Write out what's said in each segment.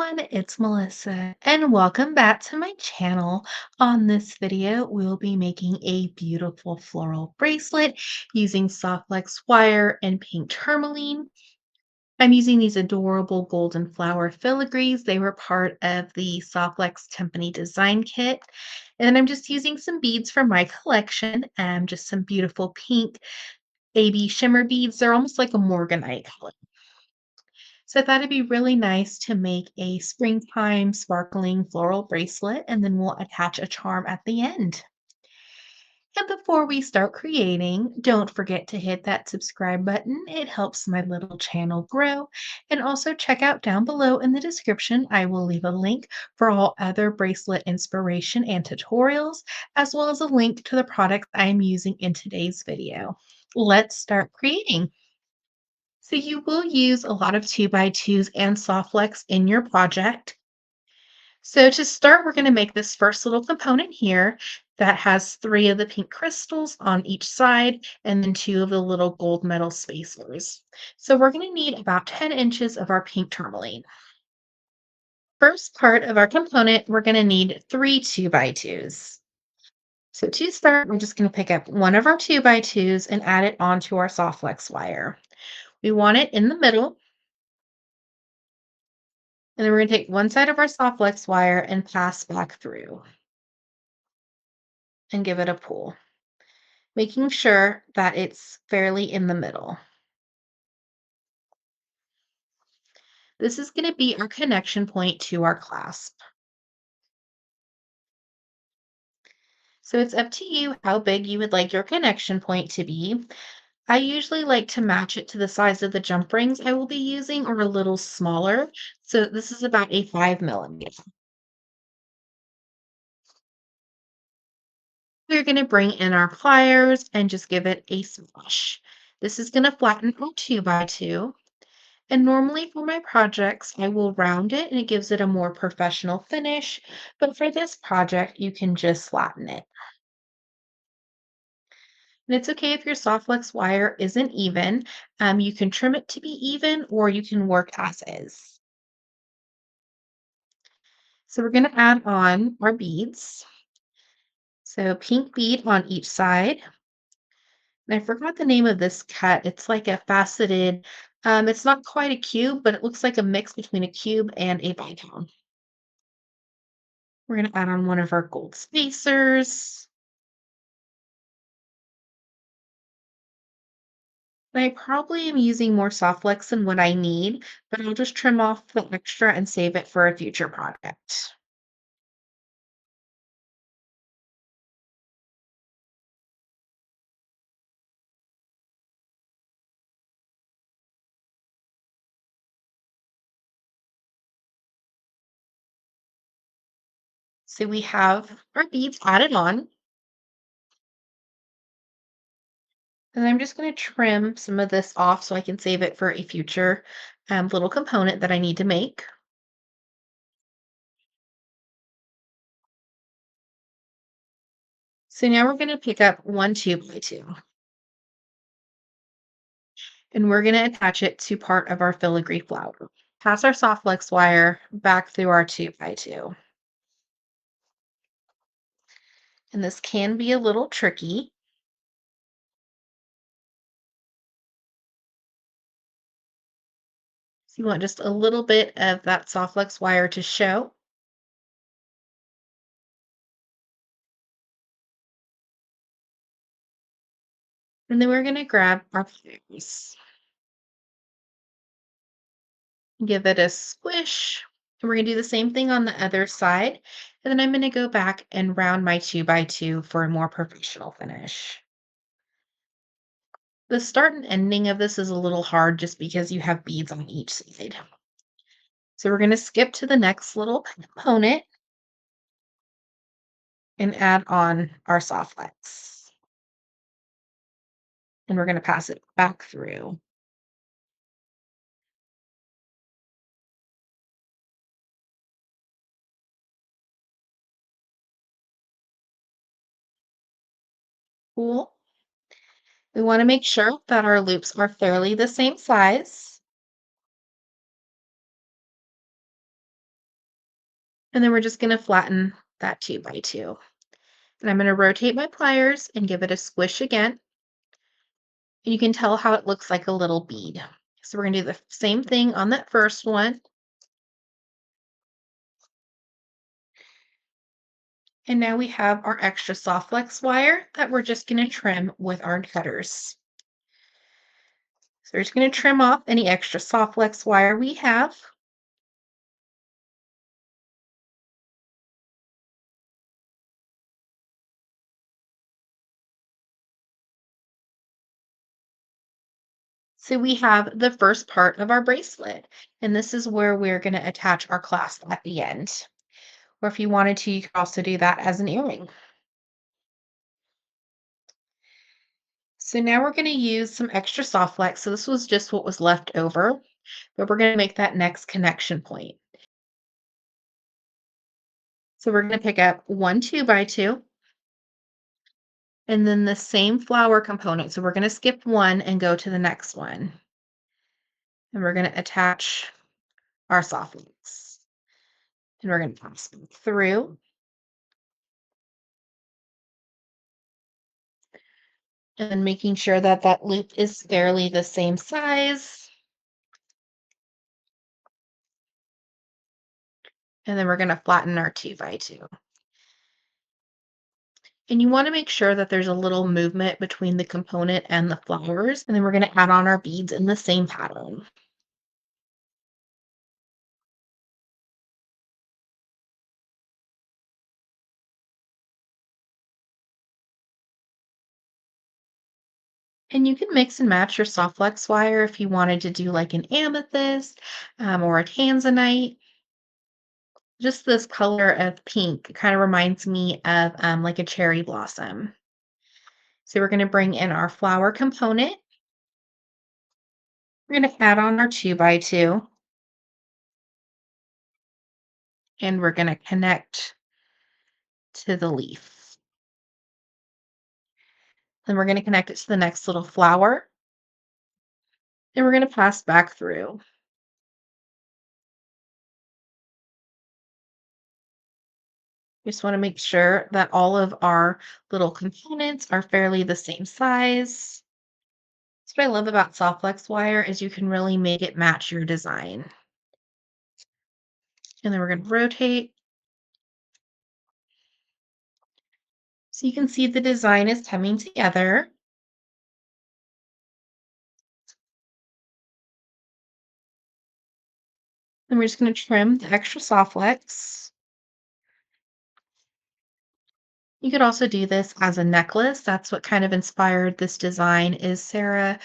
everyone, it's Melissa, and welcome back to my channel. On this video, we'll be making a beautiful floral bracelet using soft flex wire and pink tourmaline. I'm using these adorable golden flower filigrees. They were part of the Soft Flex Company design kit. And then I'm just using some beads from my collection, just some beautiful pink AB shimmer beads. They're almost like a morganite color. So I thought it'd be really nice to make a springtime sparkling floral bracelet, and then we'll attach a charm at the end. And before we start creating, don't forget to hit that subscribe button. It helps my little channel grow. And also check out down below in the description, I will leave a link for all other bracelet inspiration and tutorials, as well as a link to the products I am using in today's video. Let's start creating. So you will use a lot of 2x2s and soft flex in your project. So to start, we're going to make this first little component here that has 3 of the pink crystals on each side and then 2 of the little gold metal spacers. So we're going to need about 10 inches of our pink tourmaline. First part of our component, we're going to need 3 2x2s. So to start, we're just going to pick up one of our 2x2s and add it onto our soft flex wire. We want it in the middle. And then we're going to take one side of our soft flex wire and pass back through and give it a pull, making sure that it's fairly in the middle. This is going to be our connection point to our clasp. So it's up to you how big you would like your connection point to be. I usually like to match it to the size of the jump rings I will be using or a little smaller. So this is about a 5 millimeter. We're going to bring in our pliers and just give it a smash. This is going to flatten our 2x2. And normally for my projects, I will round it and it gives it a more professional finish. But for this project, you can just flatten it. And it's okay if your soft flex wire isn't even. You can trim it to be even or you can work as is. So we're going to add on our beads. So pink bead on each side. And I forgot the name of this cut. It's like a faceted, it's not quite a cube, but it looks like a mix between a cube and a bicone. We're going to add on one of our gold spacers. And I probably am using more soft flex than what I need, but I'll just trim off the extra and save it for a future project. So we have our beads added on, and I'm just going to trim some of this off so I can save it for a future little component that I need to make. So now we're going to pick up one 2x2, and we're going to attach it to part of our filigree flower. Pass our soft flex wire back through our 2x2. And this can be a little tricky. So you want just a little bit of that soft flex wire to show. And then we're going to grab our pliers, give it a squish. And we're going to do the same thing on the other side. And then I'm going to go back and round my 2x2 for a more professional finish. The start and ending of this is a little hard just because you have beads on each side. So we're going to skip to the next little component and add on our soft flex. And we're going to pass it back through. Cool. We want to make sure that our loops are fairly the same size. And then we're just going to flatten that 2 by 2. And I'm going to rotate my pliers and give it a squish again. And you can tell how it looks like a little bead. So we're going to do the same thing on that first one. And now we have our extra soft flex wire that we're just going to trim with our cutters. So we're just going to trim off any extra soft flex wire we have. So we have the first part of our bracelet, and this is where we're going to attach our clasp at the end. Or if you wanted to, you could also do that as an earring. So now we're going to use some extra soft flex. So this was just what was left over, but we're going to make that next connection point. So we're going to pick up one 2 by 2 and then the same flower component. So we're going to skip one and go to the next one. And we're going to attach our soft flex. And we're going to pass them through. And then making sure that that loop is fairly the same size. And then we're going to flatten our 2 by 2. And you want to make sure that there's a little movement between the component and the flowers. And then we're going to add on our beads in the same pattern. And you can mix and match your soft flex wire if you wanted to do like an amethyst or a tanzanite. Just this color of pink kind of reminds me of like a cherry blossom. So we're going to bring in our flower component. We're going to add on our 2 by 2. And we're going to connect to the leaf. Then we're going to connect it to the next little flower. And we're going to pass back through. Just want to make sure that all of our little components are fairly the same size. That's what I love about soft flex wire is you can really make it match your design. And then we're going to rotate. So you can see the design is coming together. Then we're just going to trim the extra soft flex. You could also do this as a necklace. That's what kind of inspired this design is Sarah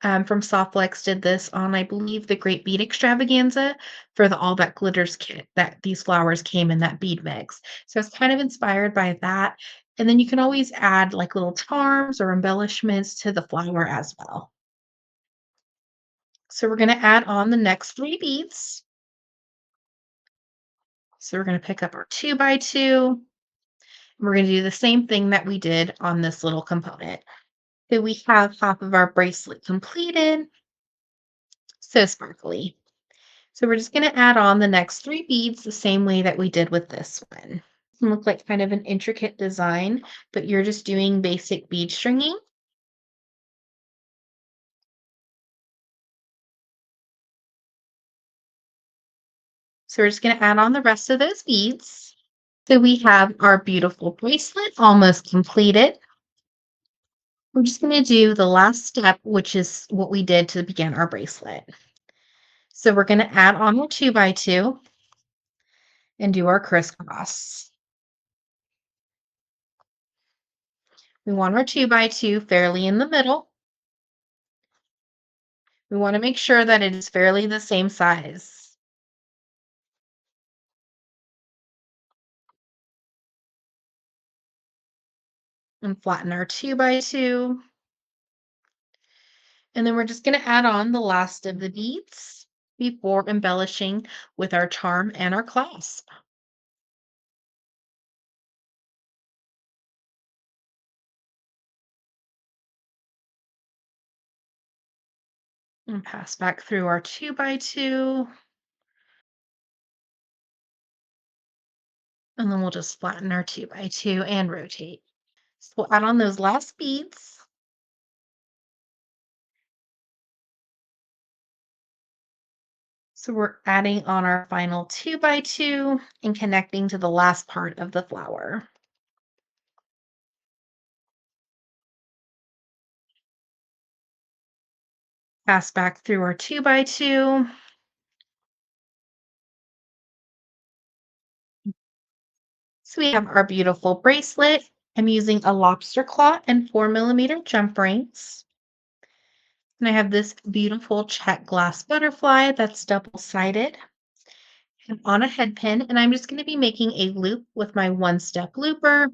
from Softflex did this on, I believe, the Great Bead Extravaganza for the All That Glitters kit that these flowers came in that bead mix. So it's kind of inspired by that. And then you can always add like little charms or embellishments to the flower as well. So we're going to add on the next 3 beads. So we're going to pick up our 2 by 2. We're going to do the same thing that we did on this little component. So we have half of our bracelet completed. So sparkly. So we're just going to add on the next 3 beads the same way that we did with this one. It can look like kind of an intricate design, but you're just doing basic bead stringing. So we're just going to add on the rest of those beads. So we have our beautiful bracelet almost completed. We're just going to do the last step, which is what we did to begin our bracelet. So we're going to add on our 2 by 2 and do our crisscross. We want our 2 by 2 fairly in the middle. We want to make sure that it is fairly the same size. And flatten our 2 by 2. And then we're just going to add on the last of the beads before embellishing with our charm and our clasp. And pass back through our 2 by 2. And then we'll just flatten our 2 by 2 and rotate. So we'll add on those last beads. So we're adding on our final 2 by 2 and connecting to the last part of the flower. Pass back through our 2 by 2. So we have our beautiful bracelet. I'm using a lobster claw and 4mm jump rings. And I have this beautiful Czech glass butterfly that's double-sided and on a head pin. And I'm just going to be making a loop with my one-step looper.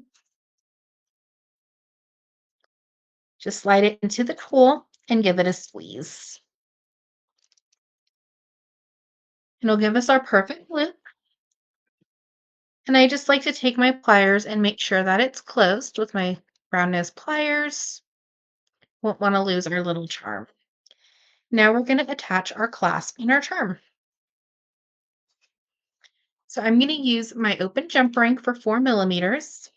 Just slide it into the tool and give it a squeeze. It'll give us our perfect loop. And I just like to take my pliers and make sure that it's closed with my round nose pliers. Won't want to lose our little charm. Now we're going to attach our clasp and our charm. So I'm going to use my open jump ring for 4mm.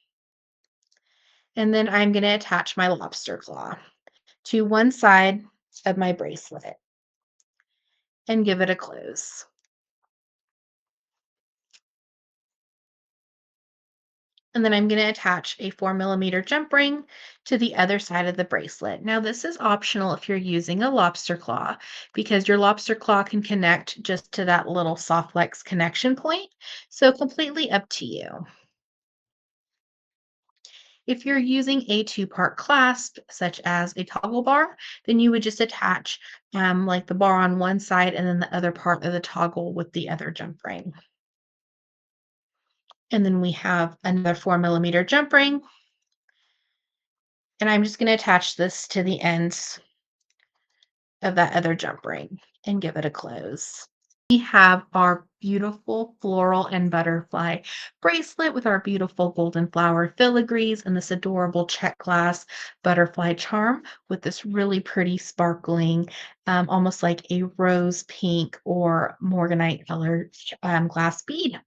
And then I'm going to attach my lobster claw to one side of my bracelet and give it a close. And then I'm going to attach a 4mm jump ring to the other side of the bracelet. Now, this is optional if you're using a lobster claw because your lobster claw can connect just to that little soft flex connection point. So completely up to you. If you're using a two-part clasp, such as a toggle bar, then you would just attach like the bar on one side and then the other part of the toggle with the other jump ring. And then we have another 4mm jump ring. And I'm just going to attach this to the ends of that other jump ring and give it a close. We have our beautiful floral and butterfly bracelet with our beautiful golden flower filigrees and this adorable Czech glass butterfly charm with this really pretty sparkling, almost like a rose pink or morganite colored glass bead.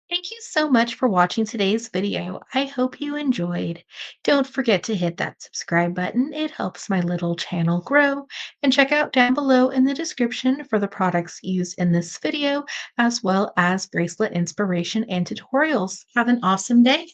Thank you so much for watching today's video. I hope you enjoyed. Don't forget to hit that subscribe button. It helps my little channel grow. And check out down below in the description for the products used in this video, as well as bracelet inspiration and tutorials. Have an awesome day.